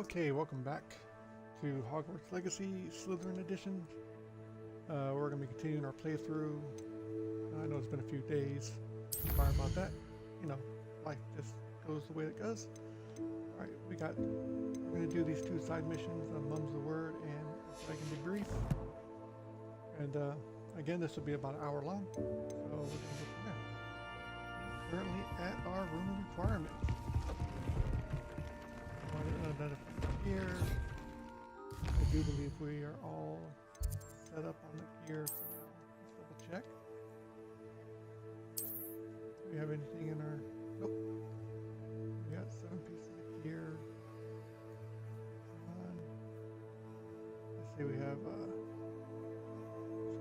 Okay, welcome back to Hogwarts Legacy Slitherin Edition. We're going to be continuing our playthrough. I know it's been a few days. Sorry about that. You know, life just goes the way it goes. Alright, we're going to do these two side missions, Mum's the Word and Dragon Debrief. And again, this will be about an hour long. So we're going to go from there. Currently at our room of requirement. Here, I do believe we are all set up on the gear for now. Let's double check. Do we have anything in our... Nope. We got 7 pieces of gear. Come on. Let's see, we have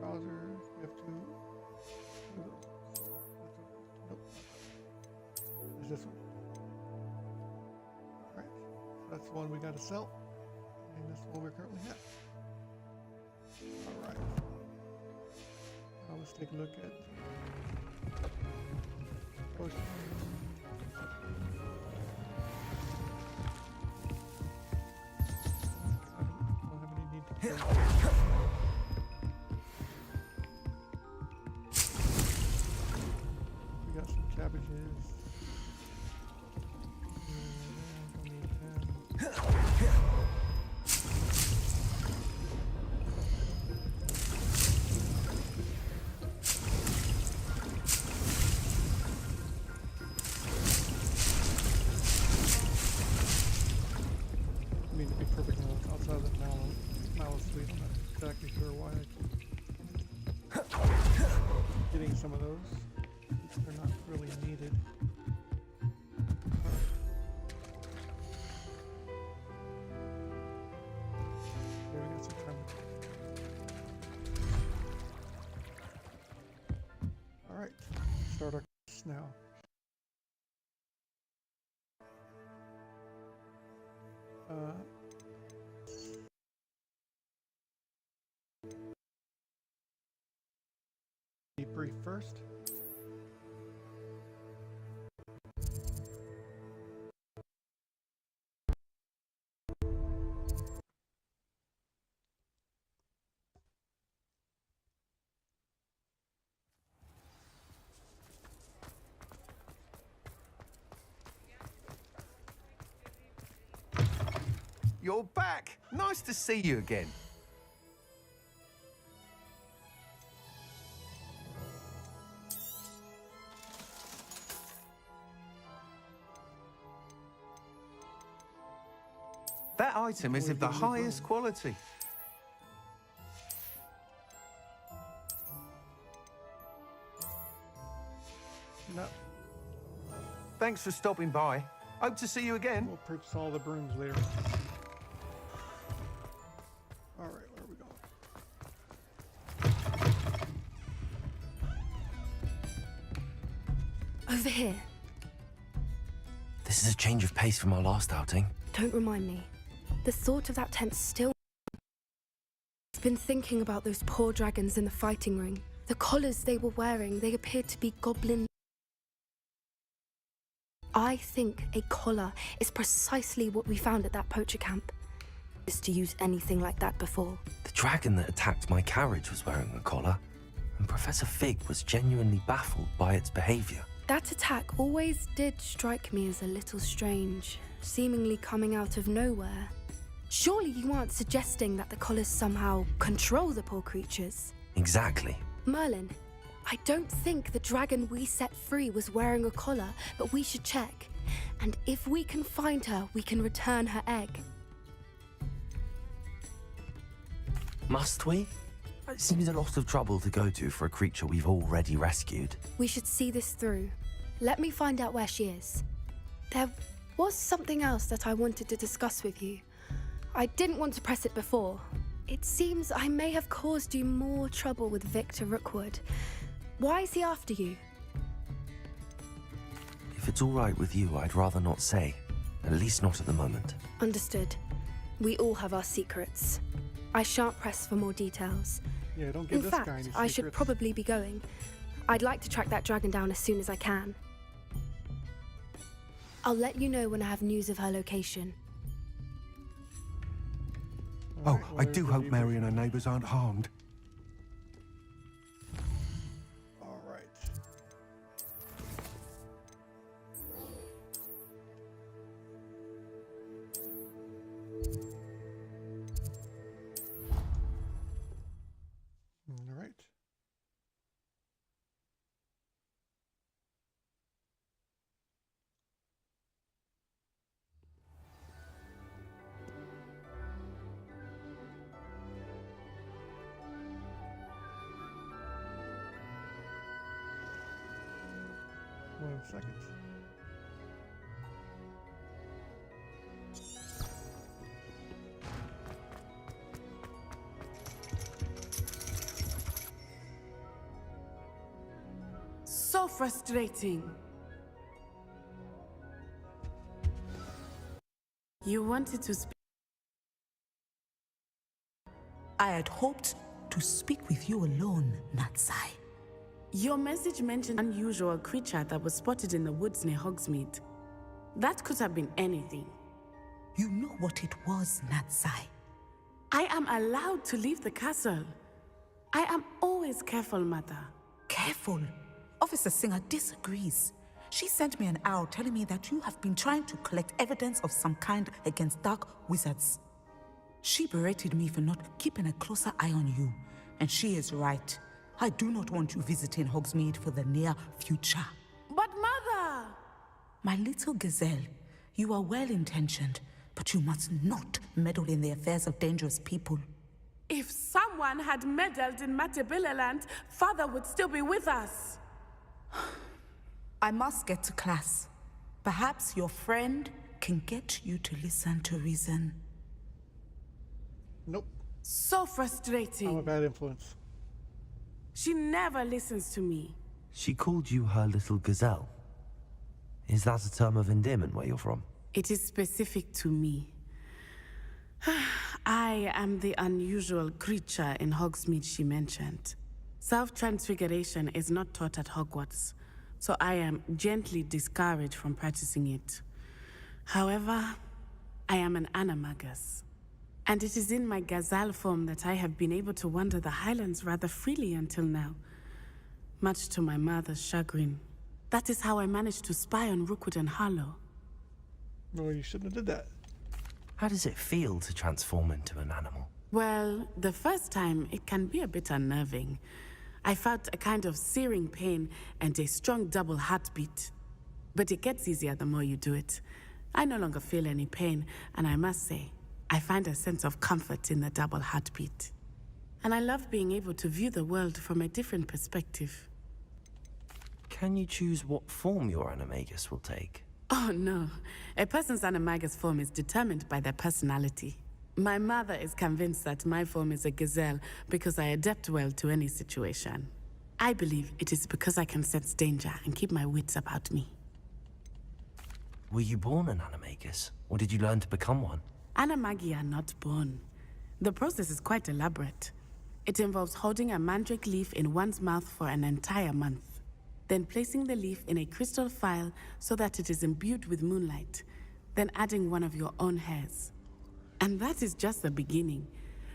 trousers. We have two of those. Nope. It's this one. That's the one we got to sell, and that's the one we currently have. All right. Now let's take a look at potions. I don't have any need to carry. We got some cabbages. Some of those. They're not really needed. There we got some time. Alright, start our quest now. Debrief first. You're back! Nice to see you again. That item is of the highest quality. No. Thanks for stopping by. Hope to see you again. We'll purchase all the brooms later. Alright, where are we going? Over here. This is a change of pace from our last outing. Don't remind me. The thought of that tent still... I've been thinking about those poor dragons in the fighting ring. The collars they were wearing, they appeared to be goblin... I think a collar is precisely what we found at that poacher camp. Is to use anything like that before. The dragon that attacked my carriage was wearing a collar, and Professor Fig was genuinely baffled by its behavior. That attack always did strike me as a little strange, seemingly coming out of nowhere. Surely you aren't suggesting that the collars somehow control the poor creatures? Exactly. Merlin, I don't think the dragon we set free was wearing a collar, but we should check. And if we can find her, we can return her egg. Must we? It seems a lot of trouble to go to for a creature we've already rescued. We should see this through. Let me find out where she is. There was something else that I wanted to discuss with you. I didn't want to press it before. It seems I may have caused you more trouble with Victor Rookwood. Why is he after you? If it's all right with you, I'd rather not say. At least not at the moment. Understood. We all have our secrets. I shan't press for more details. Yeah, don't give In this fact, guy any I should secrets. probably be going. I'd like to track that dragon down as soon as I can. I'll let you know when I have news of her location. Oh, Alright, well, I there's do the hope view Mary and her neighbours aren't harmed. Alright. Alright. One second. So frustrating. You wanted to speak. I had hoped to speak with you alone, Natsai. Your message mentioned an unusual creature that was spotted in the woods near Hogsmeade. That could have been anything. You know what it was, Natsai. I am allowed to leave the castle. I am always careful, Mother. Careful. Officer Singer disagrees. She sent me an owl telling me that you have been trying to collect evidence of some kind against dark wizards. She berated me for not keeping a closer eye on you, and she is right. I do not want you visiting Hogsmeade for the near future. But Mother! My little gazelle, you are well-intentioned, but you must not meddle in the affairs of dangerous people. If someone had meddled in Matabeleland, Father would still be with us. I must get to class. Perhaps your friend can get you to listen to reason. Nope. So I'm a frustrating. bad influence. She never listens to me. She called you her little gazelle. Is that a term of endearment where you're from? It is specific to me. I am the unusual creature in Hogsmeade she mentioned. Self-transfiguration is not taught at Hogwarts, so I am gently discouraged from practicing it. However, I am an animagus, and it is in my gazelle form that I have been able to wander the Highlands rather freely until now, much to my mother's chagrin. That is how I managed to spy on Rookwood and Harlow. No, you shouldn't have did that. How does it feel to transform into an animal? Well, the first time, it can be a bit unnerving. I felt a kind of searing pain and a strong double heartbeat. But it gets easier the more you do it. I no longer feel any pain, and I must say, I find a sense of comfort in the double heartbeat. And I love being able to view the world from a different perspective. Can you choose what form your animagus will take? Oh no, a person's animagus form is determined by their personality. My mother is convinced that my form is a gazelle because I adapt well to any situation. I believe it is because I can sense danger and keep my wits about me. Were you born an animagus, or did you learn to become one? Animagi are not born. The process is quite elaborate. It involves holding a mandrake leaf in one's mouth for an entire month, then placing the leaf in a crystal phial so that it is imbued with moonlight, then adding one of your own hairs. And that is just the beginning.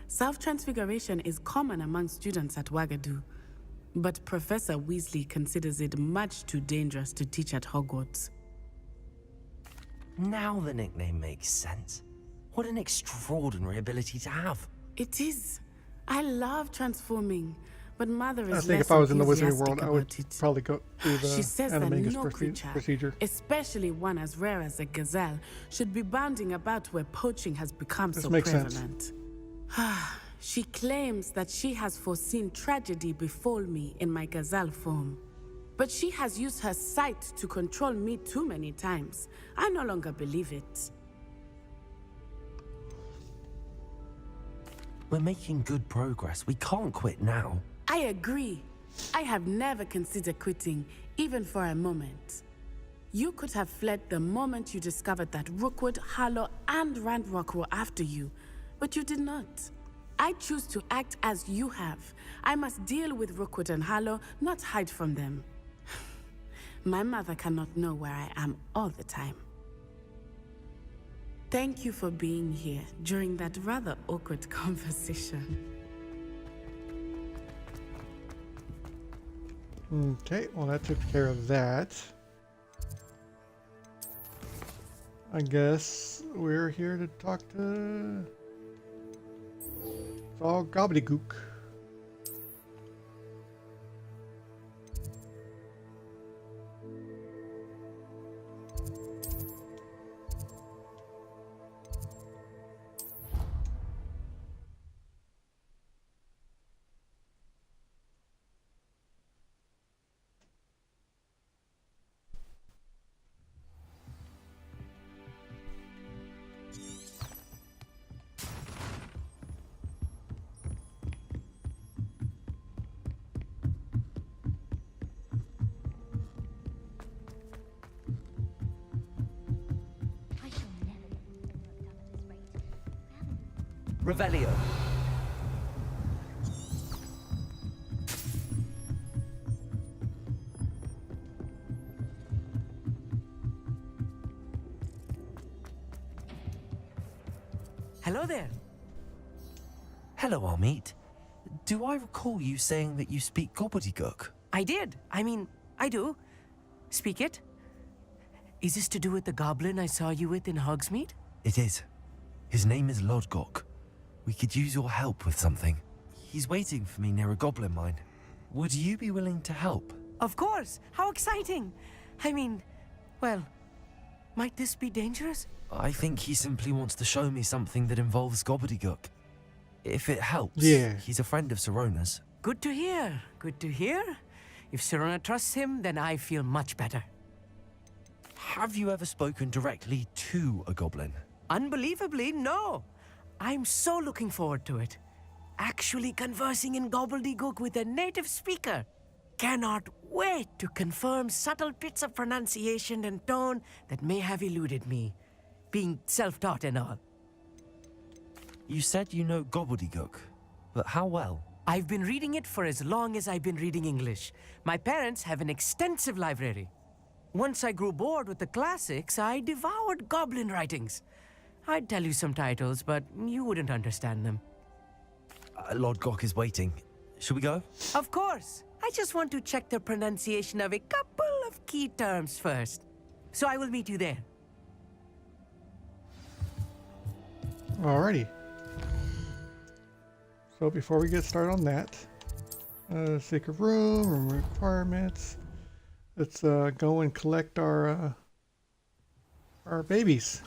Self-transfiguration is common among students at Wagadu, but Professor Weasley considers it much too dangerous to teach at Hogwarts. Now the nickname makes sense. What an extraordinary ability to have. It is. I love transforming, but Mother is I think less if I was in the Wizarding enthusiastic World, I would about it. probably go through the She says that animagus no creature, procedure. especially one as rare as a gazelle, should be bounding about where poaching has become This so makes sense. prevalent. She claims that she has foreseen tragedy befall me in my gazelle form. But she has used her sight to control me too many times. I no longer believe it. We're making good progress. We can't quit now. I agree. I have never considered quitting, even for a moment. You could have fled the moment you discovered that Rookwood, Harlow, and Ranrock were after you, but you did not. I choose to act as you have. I must deal with Rookwood and Harlow, not hide from them. My mother cannot know where I am all the time. Thank you for being here during that rather awkward conversation. Okay, well that took care of that. I guess we're here to talk to... It's all gobbledygook. Revelio. Hello there. Hello, Amit. Do I recall you saying that you speak gobbledygook? I did. I mean, I do. Speak it. Is this to do with the goblin I saw you with in Hogsmeade? It is. His name is Lodgok. We could use your help with something. He's waiting for me near a goblin mine. Would you be willing to help? Of course. How exciting. I mean, well, might this be dangerous? I think he simply wants to show me something that involves gobbledygook. If it helps, Yeah. He's a friend of Sirona's. Good to hear. Good to hear. If Sirona trusts him, then I feel much better. Have you ever spoken directly to a goblin? Unbelievably, no. I'm so looking forward to it. Actually conversing in gobbledygook with a native speaker. Cannot wait to confirm subtle bits of pronunciation and tone that may have eluded me, being self-taught and all. You said you know gobbledygook, but how well? I've been reading it for as long as I've been reading English. My parents have an extensive library. Once I grew bored with the classics, I devoured goblin writings. I'd tell you some titles, but you wouldn't understand them. Lodgok is waiting. Shall we go? Of course. I just want to check the pronunciation of a couple of key terms first. So I will meet you there. Alrighty. So before we get started on that, secret room requirements. Let's go and collect our babies.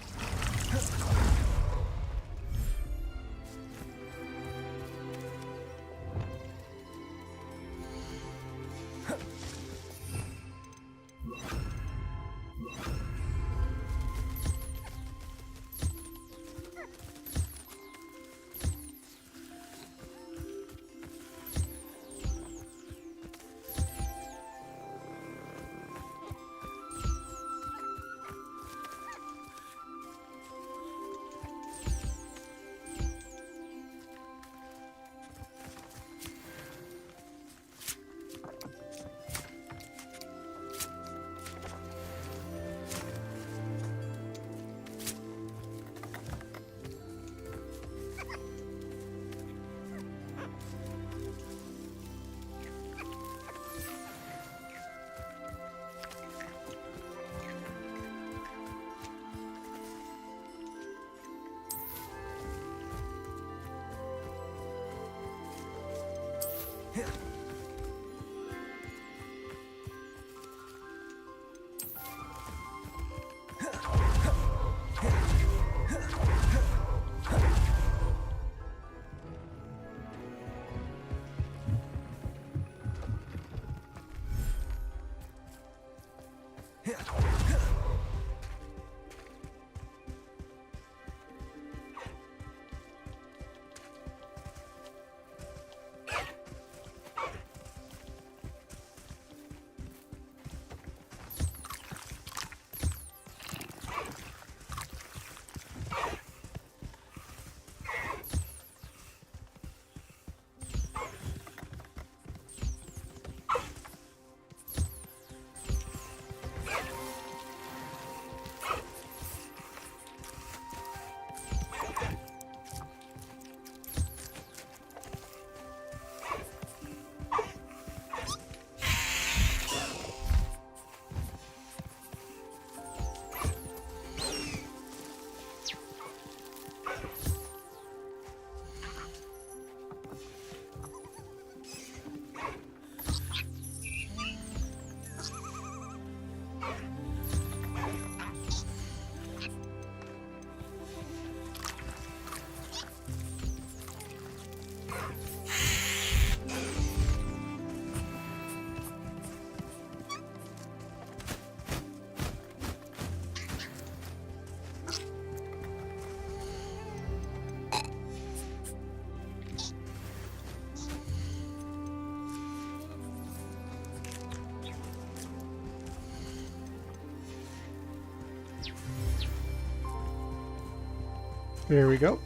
Here we go.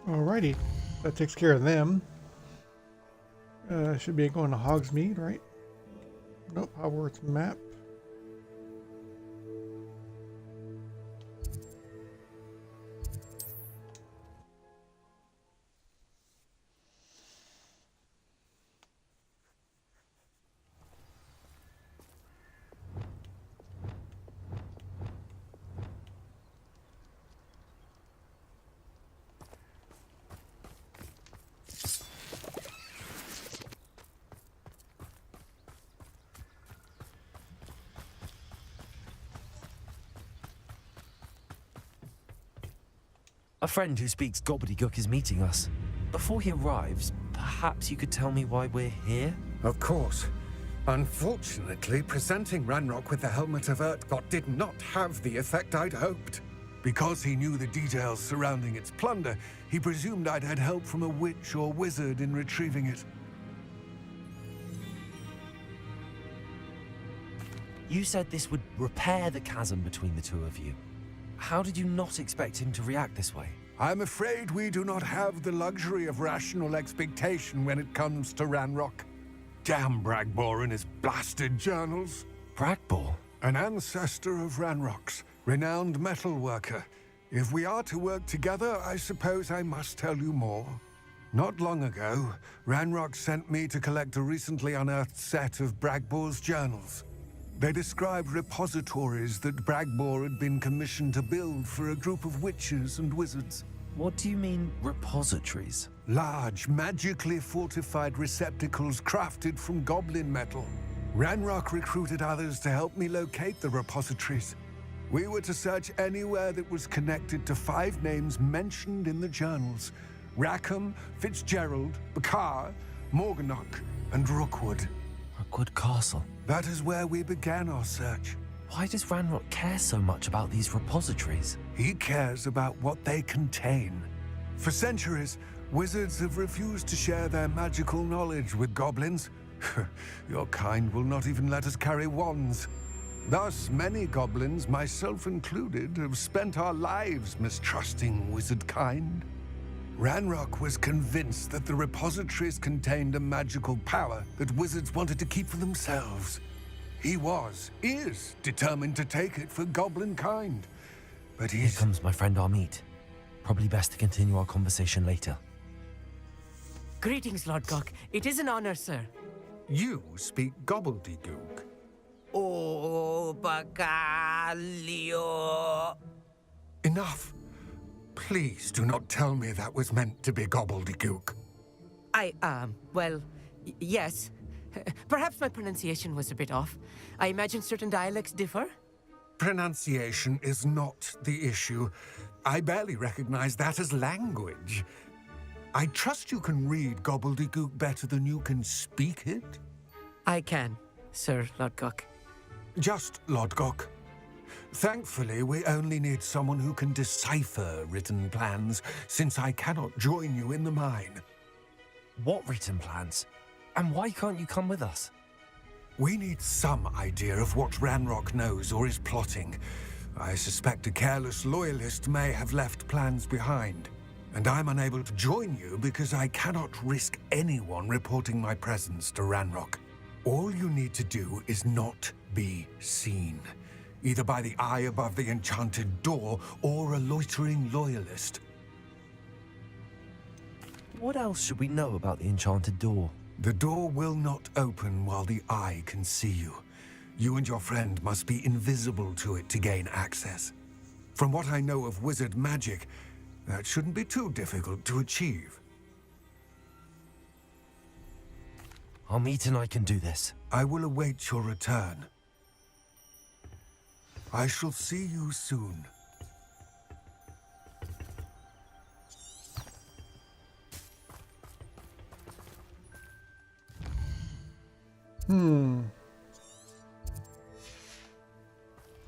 Alrighty, that takes care of them. Should be going to Hogsmeade, right? Nope, Hogwarts map. A friend who speaks gobbledygook is meeting us. Before he arrives, perhaps you could tell me why we're here? Of course. Unfortunately, presenting Ranrock with the Helmet of Urtkot did not have the effect I'd hoped. Because he knew the details surrounding its plunder, he presumed I'd had help from a witch or wizard in retrieving it. You said this would repair the chasm between the two of you. How did you not expect him to react this way? I'm afraid we do not have the luxury of rational expectation when it comes to Ranrock. Damn Bragbor and his blasted journals. Bragbor? An ancestor of Ranrock's, renowned metal worker. If we are to work together, I suppose I must tell you more. Not long ago, Ranrock sent me to collect a recently unearthed set of Bragbor's journals. They described repositories that Bragbor had been commissioned to build for a group of witches and wizards. What do you mean, repositories? Large, magically fortified receptacles crafted from goblin metal. Ranrock recruited others to help me locate the repositories. We were to search anywhere that was connected to 5 names mentioned in the journals: Rackham, Fitzgerald, Bakar, Morganach, and Rookwood. Rookwood Castle. That is where we began our search. Why does Ranrock care so much about these repositories? He cares about what they contain. For centuries, wizards have refused to share their magical knowledge with goblins. Your kind will not even let us carry wands. Thus, many goblins, myself included, have spent our lives mistrusting wizard kind. Ranrock was convinced that the repositories contained a magical power that wizards wanted to keep for themselves. He is determined to take it for goblin kind. But Here comes my friend Amit. Probably best to continue our conversation later. Greetings, Lord Gok. It is an honor, sir. You speak gobbledygook. Oh, Bacalio. Enough. Please do not tell me that was meant to be gobbledygook. Yes. Perhaps my pronunciation was a bit off. I imagine certain dialects differ. Pronunciation is not the issue. I barely recognize that as language. I trust you can read gobbledygook better than you can speak it? I can, Sir Lodgok. Just Lodgok. Thankfully, we only need someone who can decipher written plans, since I cannot join you in the mine. What written plans? And why can't you come with us? We need some idea of what Ranrock knows or is plotting. I suspect a careless loyalist may have left plans behind. And I'm unable to join you because I cannot risk anyone reporting my presence to Ranrock. All you need to do is not be seen, either by the eye above the enchanted door or a loitering loyalist. What else should we know about the enchanted door? The door will not open while the eye can see you. You and your friend must be invisible to it to gain access. From what I know of wizard magic, that shouldn't be too difficult to achieve. Amit and I can do this. I will await your return. I shall see you soon.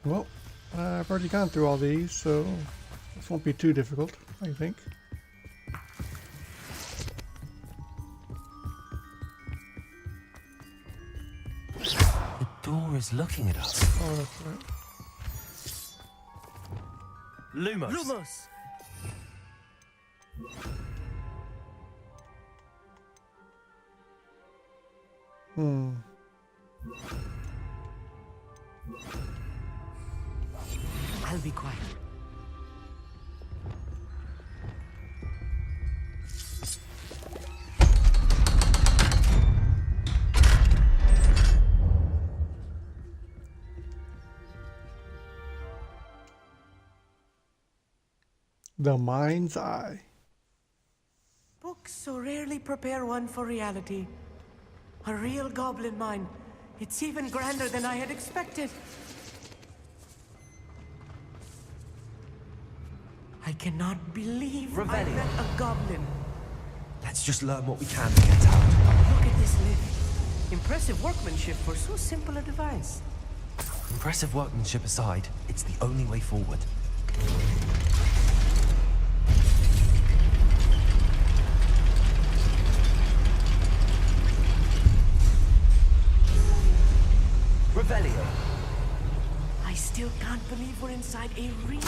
Well, I've already gone through all these, so this won't be too difficult, I think. The door is looking at us. Oh, that's right. Lumos! Lumos! I'll be quiet. The Mind's Eye. Books so rarely prepare one for reality. A real goblin mine. It's even grander than I had expected. I cannot believe I Revelio. met a goblin. Let's just learn what we can to get out. Look at this lid. Impressive workmanship for so simple a device. Impressive workmanship aside, it's the only way forward. Revelio. I still can't believe we're inside a real...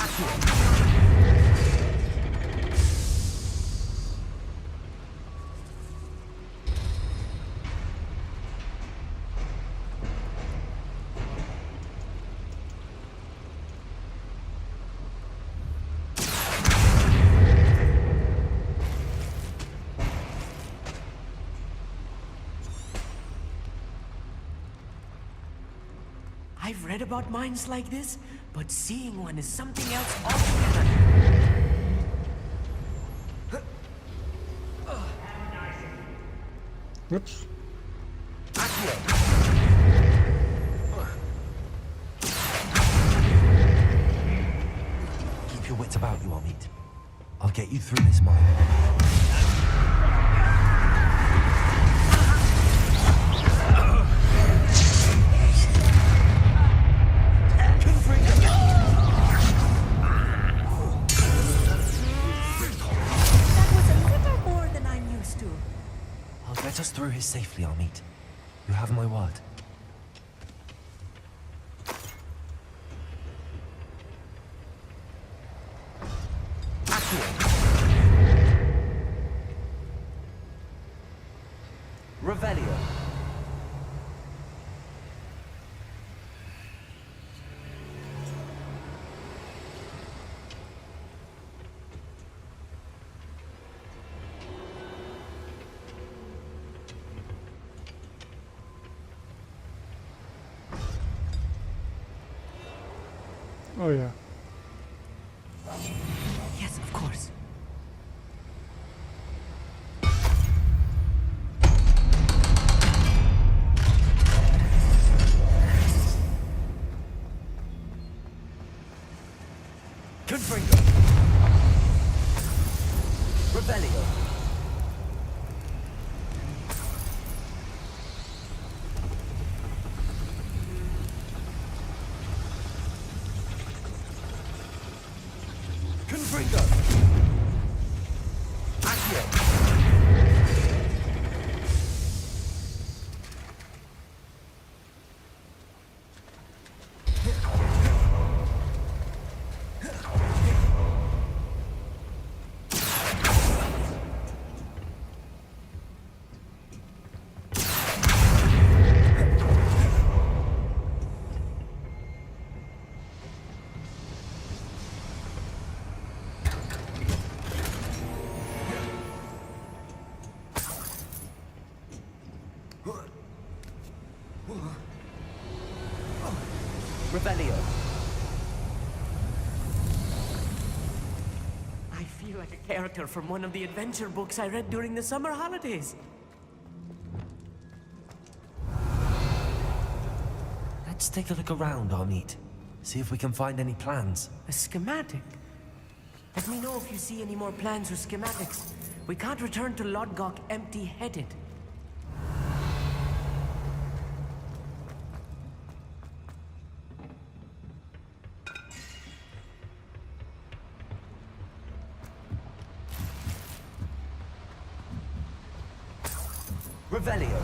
I've read about mines like this, but seeing one is something else altogether. Whoops. Keep your wits about you, Amit. I'll get you through this mine. Get us through here safely, Amit. You have my word. Revelio. Oh yeah. Yes, of course. Revelio. I feel like a character from one of the adventure books I read during the summer holidays. Let's take a look around, Armit. See if we can find any plans. A schematic? Let me know if you see any more plans or schematics. We can't return to Lodgok empty-headed. Revelio.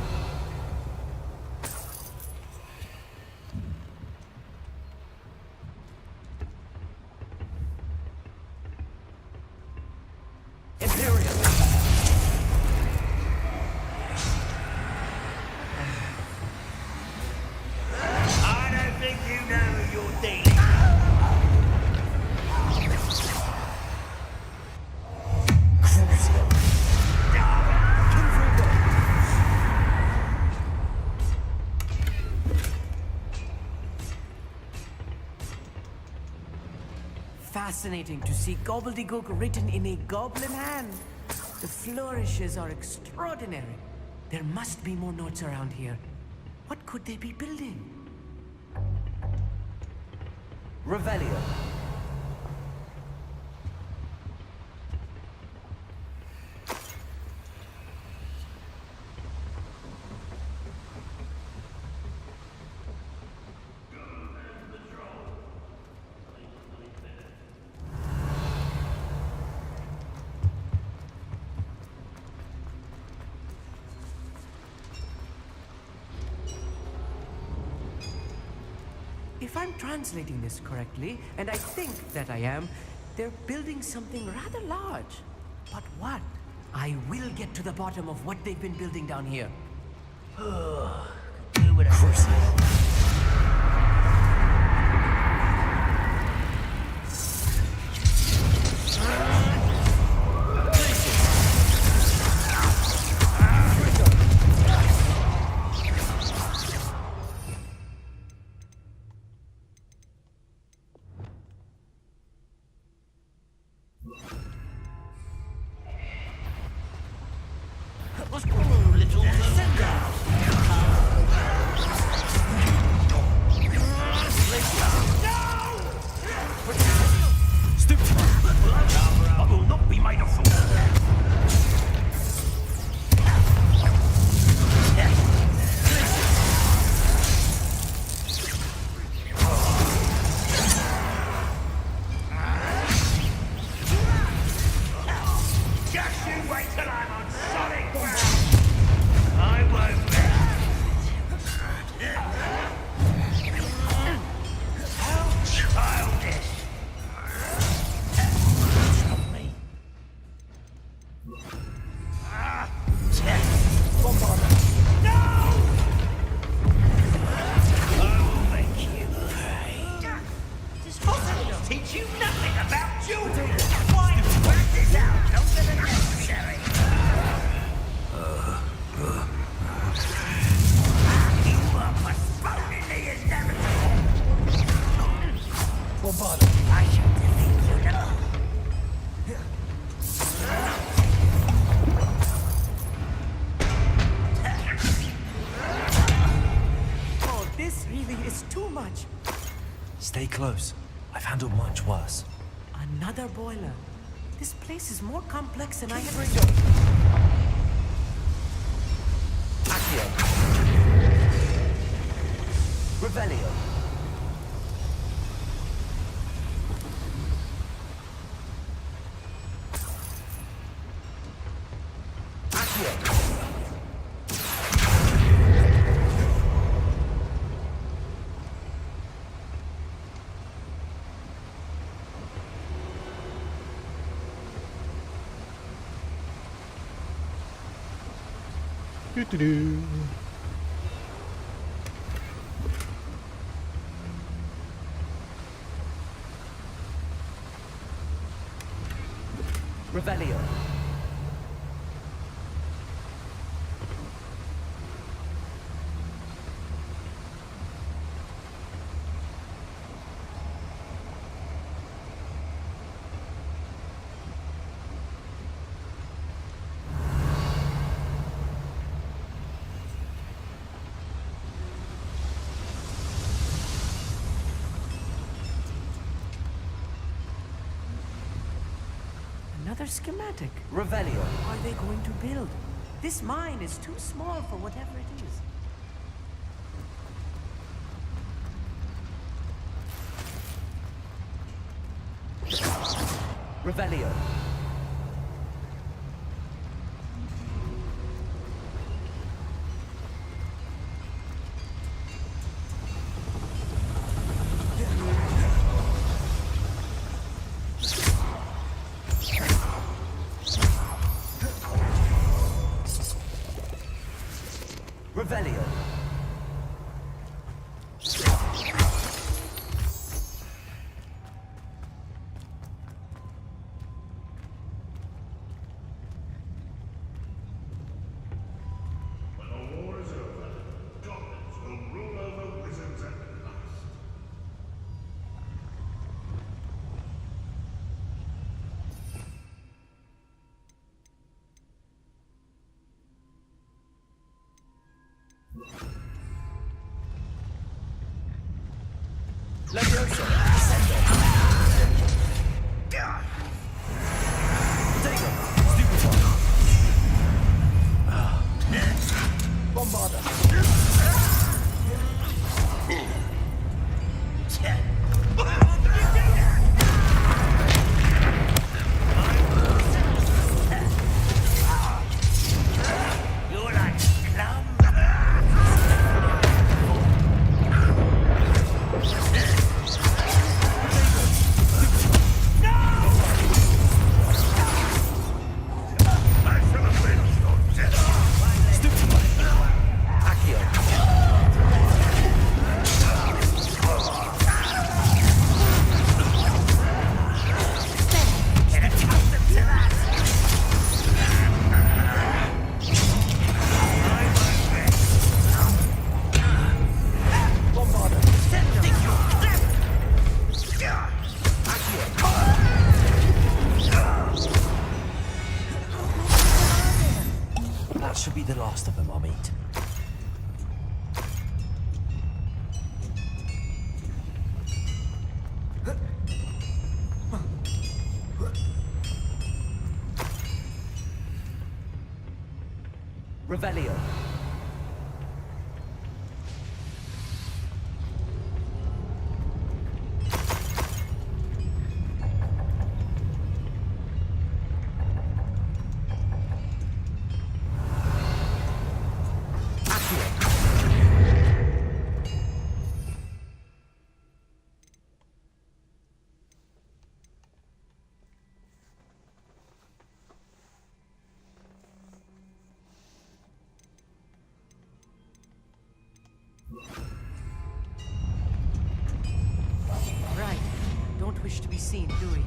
Fascinating to see gobbledygook written in a goblin hand. The flourishes are extraordinary. There must be more notes around here. What could they be building? Revelio. If I'm translating this correctly, and I think that I am, they're building something rather large. But what? I will get to the bottom of what they've been building down here. Stay close. I've handled much worse. Another boiler. This place is more complex than I had Accio. Revelio. Accio. Do-do-do. Revelio. another schematic. Revelio. What are they going to build? This mine is too small for whatever it is. Revelio. Revelio. When the war is over, goblins will rule over wizards at last. Leviosa. Ascendo. Potato. Stupefy. Bombarda. You're like clum. I shall avenge your death. Stupefy. Accio. Bombarda. That should be the last of them, I'll meet. Revelio. Right. Don't wish to be seen, do we?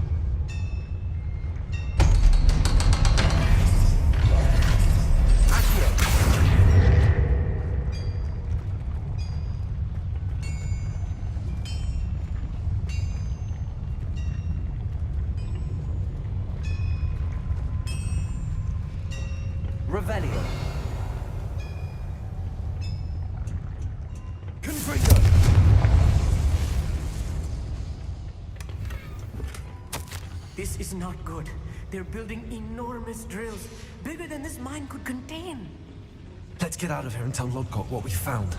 Revelio. Confringo. This is not good. They're building enormous drills, bigger than this mine could contain. Let's get out of here and tell Lodgok what we found.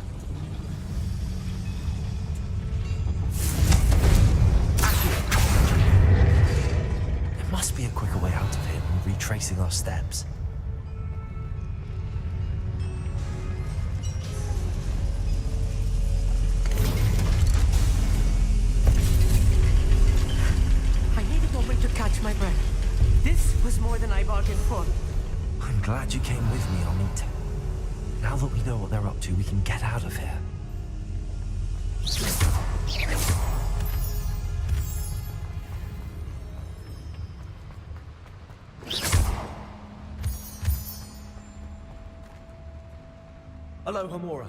There must be a quicker way out of here than retracing our steps. I need a moment to catch my breath. This was more than I bargained for. I'm glad you came with me, Amit. Now that we know what they're up to, we can get out of here. Aloha, Mora.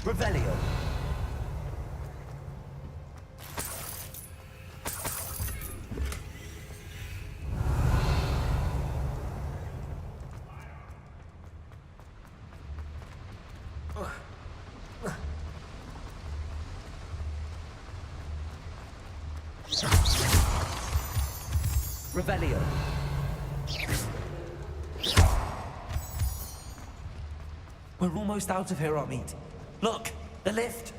Revelio. Revelio. We're almost out of here, Amit. Look, the lift.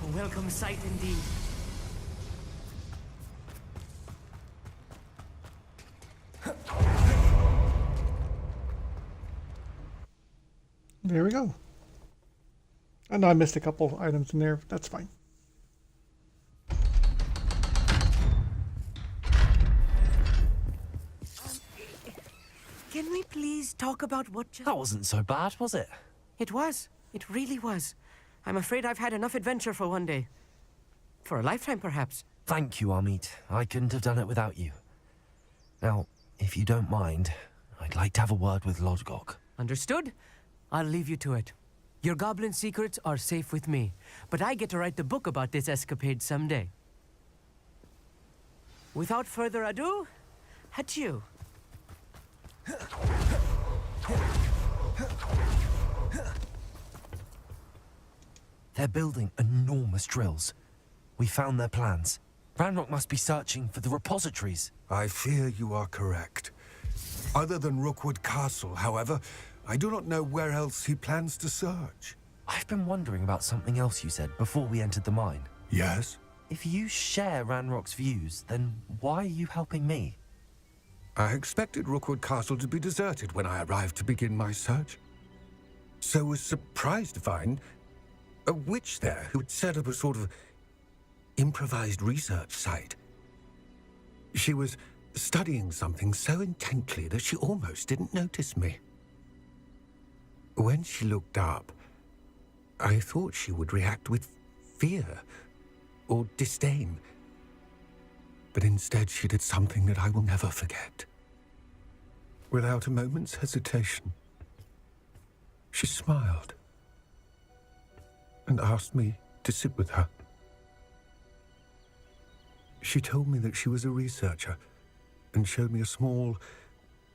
A welcome sight indeed. There we go. I know I missed a couple of items in there. That's fine. Can we please talk about what just... That wasn't so bad, was it? It was. It really was. I'm afraid I've had enough adventure for one day. For a lifetime, perhaps. Thank you, Amit. I couldn't have done it without you. Now, if you don't mind, I'd like to have a word with Lodgok. Understood? I'll leave you to it. Your goblin secrets are safe with me, but I get to write the book about this escapade someday. Without further ado, adieu. They're building enormous drills. We found their plans. Ranrock must be searching for the repositories. I fear you are correct. Other than Rookwood Castle, however, I do not know where else he plans to search. I've been wondering about something else you said before we entered the mine. Yes? If you share Ranrock's views, then why are you helping me? I expected Rookwood Castle to be deserted when I arrived to begin my search. So was surprised to find a witch there who had set up a sort of improvised research site. She was studying something so intently that she almost didn't notice me. When she looked up, I thought she would react with fear or disdain. But instead she did something that I will never forget. Without a moment's hesitation, she smiled and asked me to sit with her. She told me that she was a researcher and showed me a small,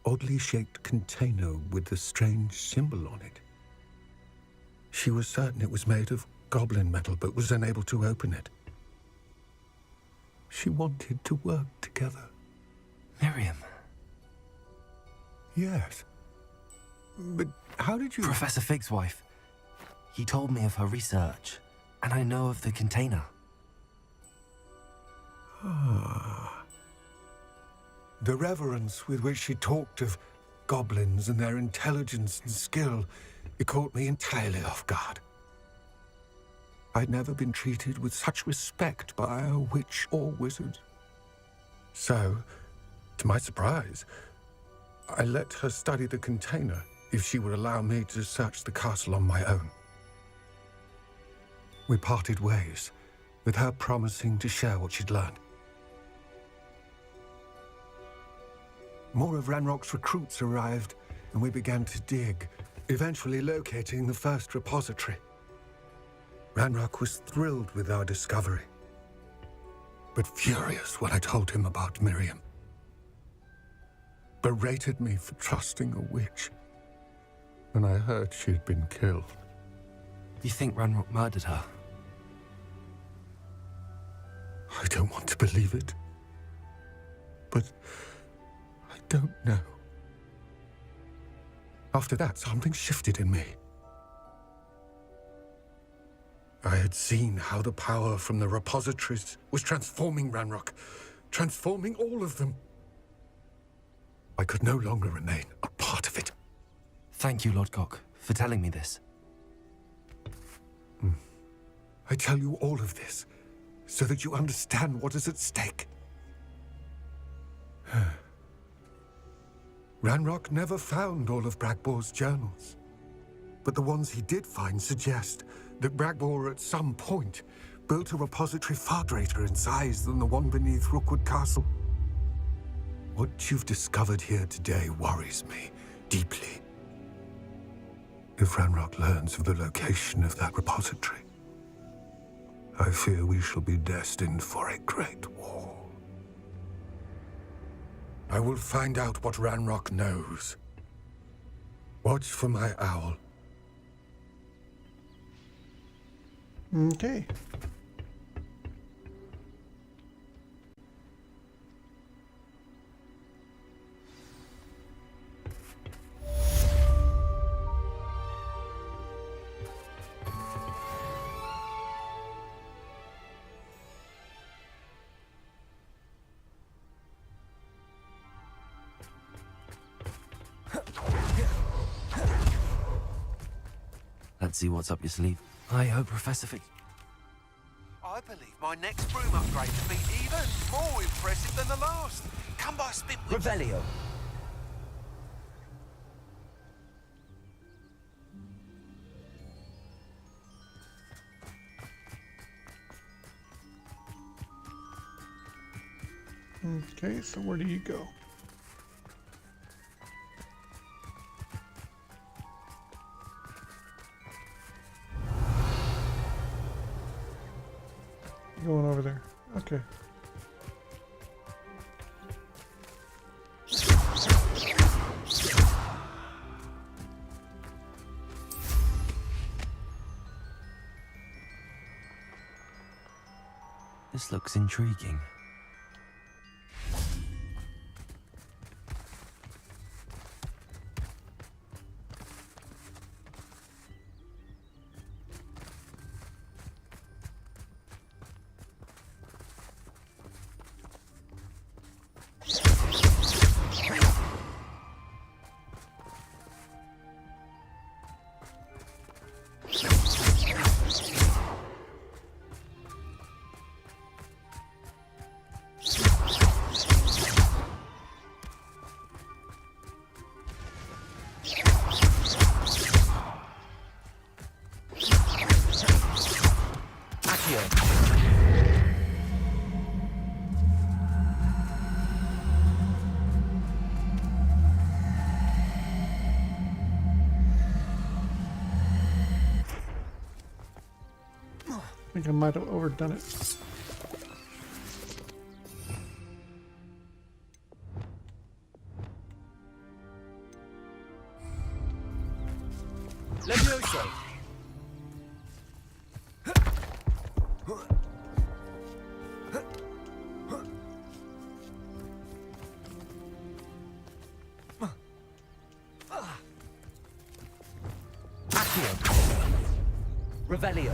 oddly shaped container with a strange symbol on it. She was certain it was made of goblin metal, but was unable to open it. She wanted to work together. Miriam. Yes. But how did you... Professor Fig's wife. He told me of her research, and I know of the container. Ah. The reverence with which she talked of goblins and their intelligence and skill, it caught me entirely off guard. I'd never been treated with such respect by a witch or wizard. So, to my surprise, I let her study the container if she would allow me to search the castle on my own. We parted ways, with her promising to share what she'd learned. More of Ranrock's recruits arrived, and we began to dig, eventually locating the first repository. Ranrock was thrilled with our discovery, but furious when I told him about Miriam. Berated me for trusting a witch when I heard she had been killed. You think Ranrock murdered her? I don't want to believe it, but I don't know. After that, something shifted in me. I had seen how the power from the repositories was transforming Ranrock, transforming all of them. I could no longer remain a part of it. Thank you, Lodgok, for telling me this. I tell you all of this so that you understand what is at stake. Ranrock never found all of Bragbor's journals, but the ones he did find suggest that Bragbor at some point built a repository far greater in size than the one beneath Rookwood Castle. What you've discovered here today worries me deeply. If Ranrock learns of the location of that repository, I fear we shall be destined for a great war. I will find out what Ranrock knows. Watch for my owl. Okay. Let's see what's up your sleeve. I hope Professor Fitz... I believe my next broom upgrade will be even more impressive than the last. Come by spin with Revelio. Okay, so where do you go? Going over there. Okay. This looks intriguing. I think I might have overdone it. Levioso. Accio. Revelio.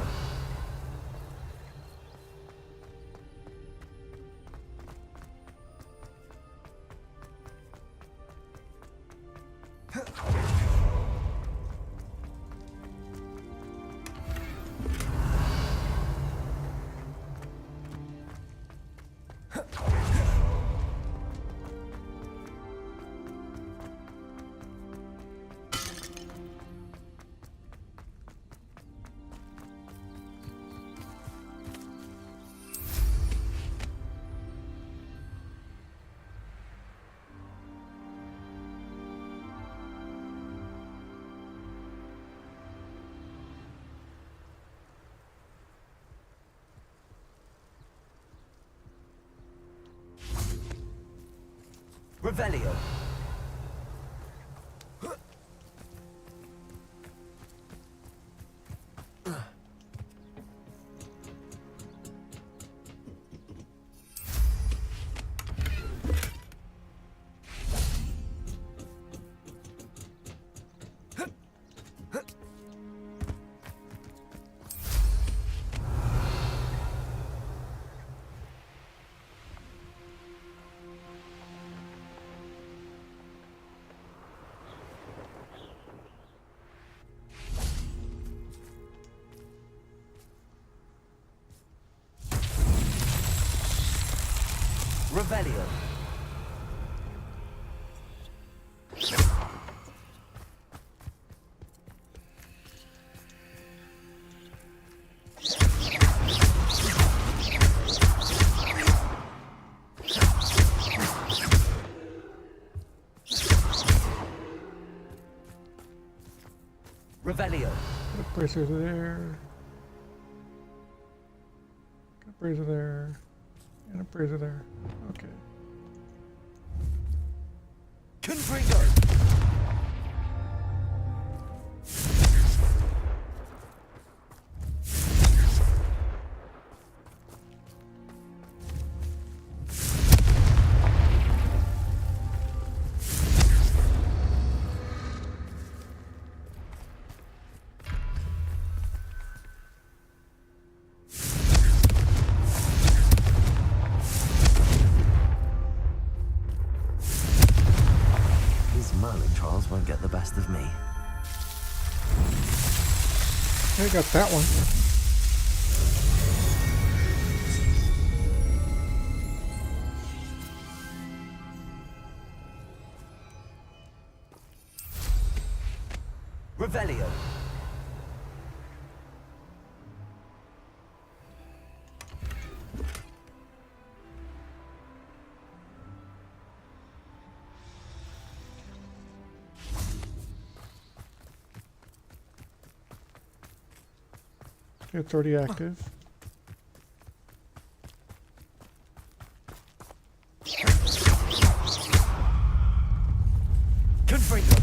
Revelio. Revelio. Revelio. Got a bracer there. Got a bracer there. And a bracer there. Okay. Confringo. Okay, got that one. Revelio. It's already active. Confringo.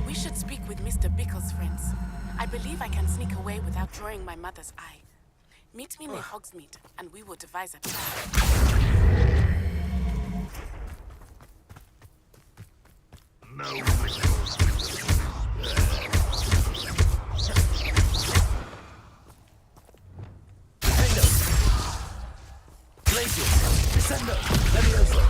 We should speak with Mr. Bickle's friends. I believe I can sneak away without drawing my mother's eye. Meet me near Hogsmeade, and we will devise a plan. No rituals to despair. Glacius. Descendo. Levioso.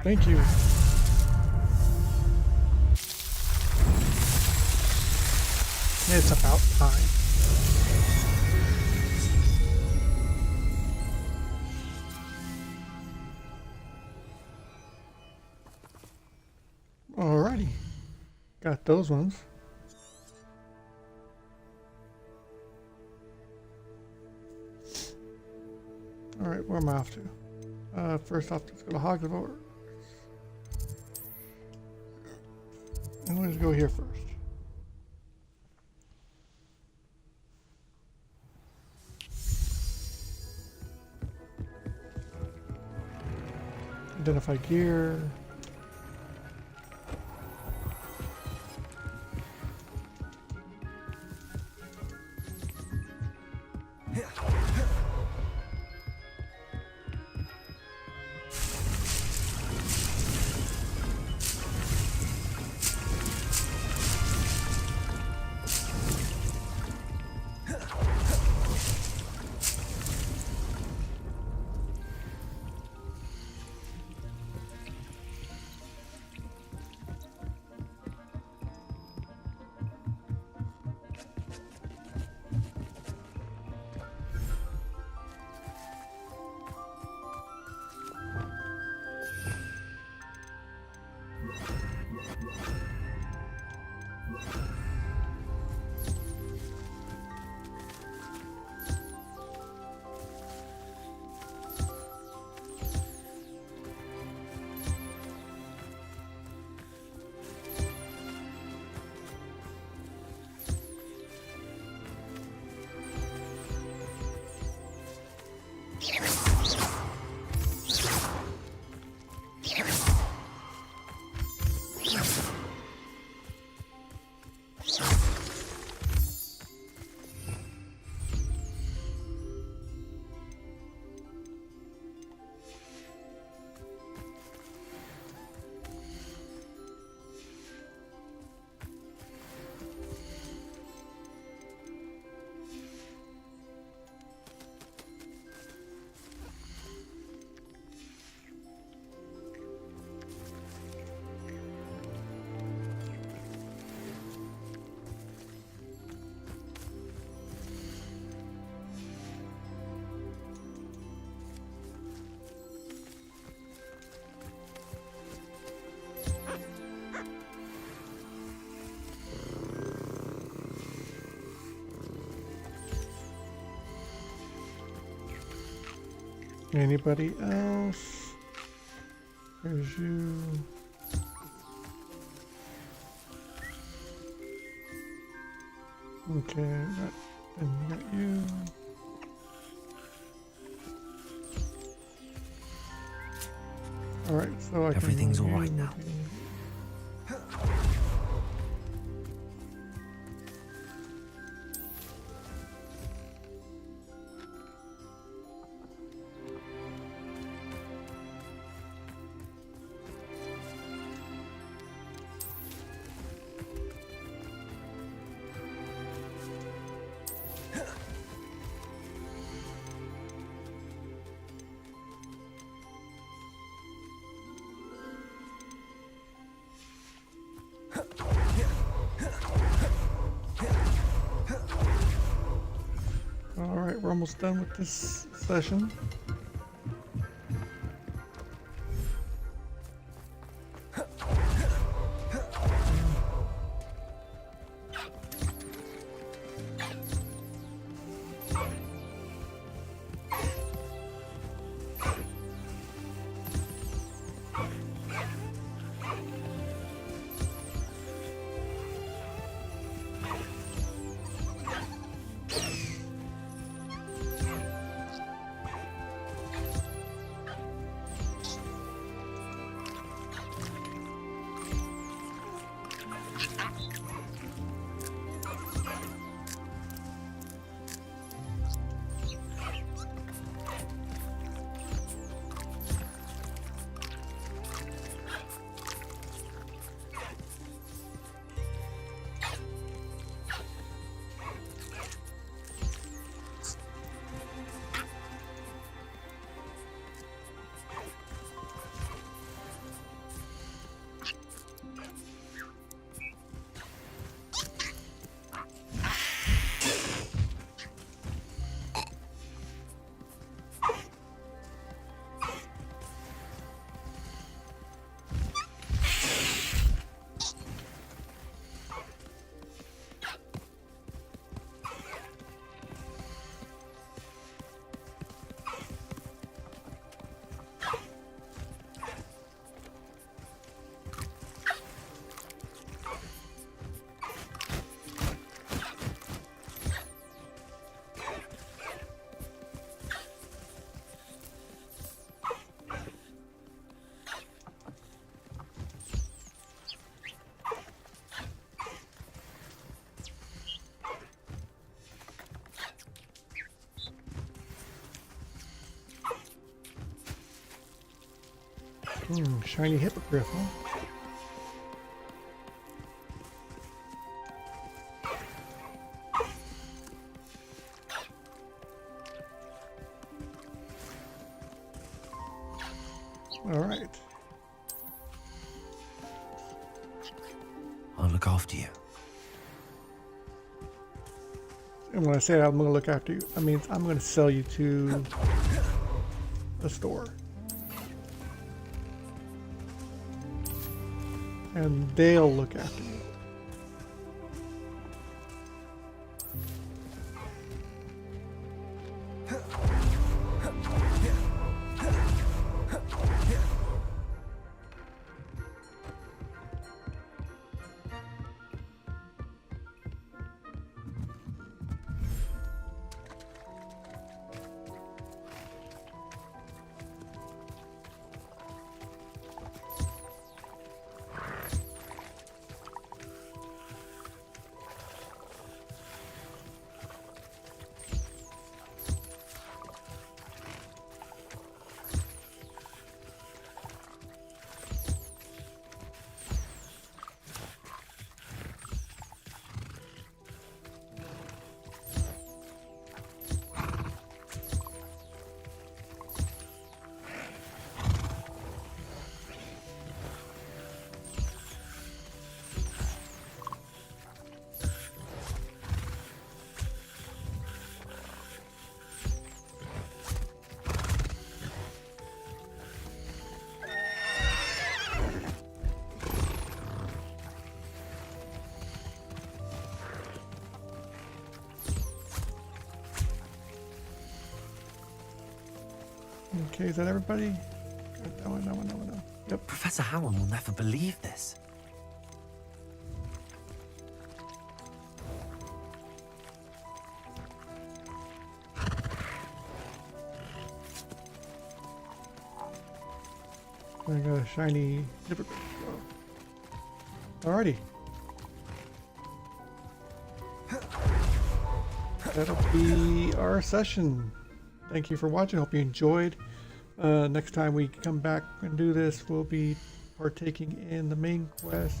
Thank you. It's about time. Alrighty. Got those ones. Alright, where am I off to? First off, let's go to Hogwarts. And let's go here first. Identify gear. Anybody else? There's you. Okay, right. And we got you. Alright, so I can Everything's move all you, right move now. you. Alright, we're almost done with this session. Shiny hippogriff, huh? Alright. I'll look after you. And when I say I'm going to look after you, I mean I'm going to sell you to the store. And they'll look after you. Okay, is that everybody? That one, that one, that one, that one. Yep. Professor Howard will never believe this. I got a shiny zipper. Alrighty. That'll be our session. Thank you for watching. Hope you enjoyed. Next time we come back and do this, we'll be partaking in the main quest.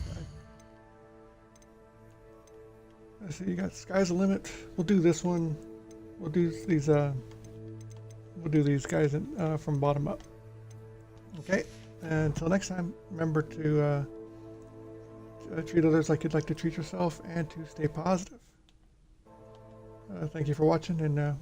I see you got Sky's the Limit. We'll do this one. We'll do these. We'll do these guys from bottom up. Okay. Until next time, remember to treat others like you'd like to treat yourself, and to stay positive. Thank you for watching, and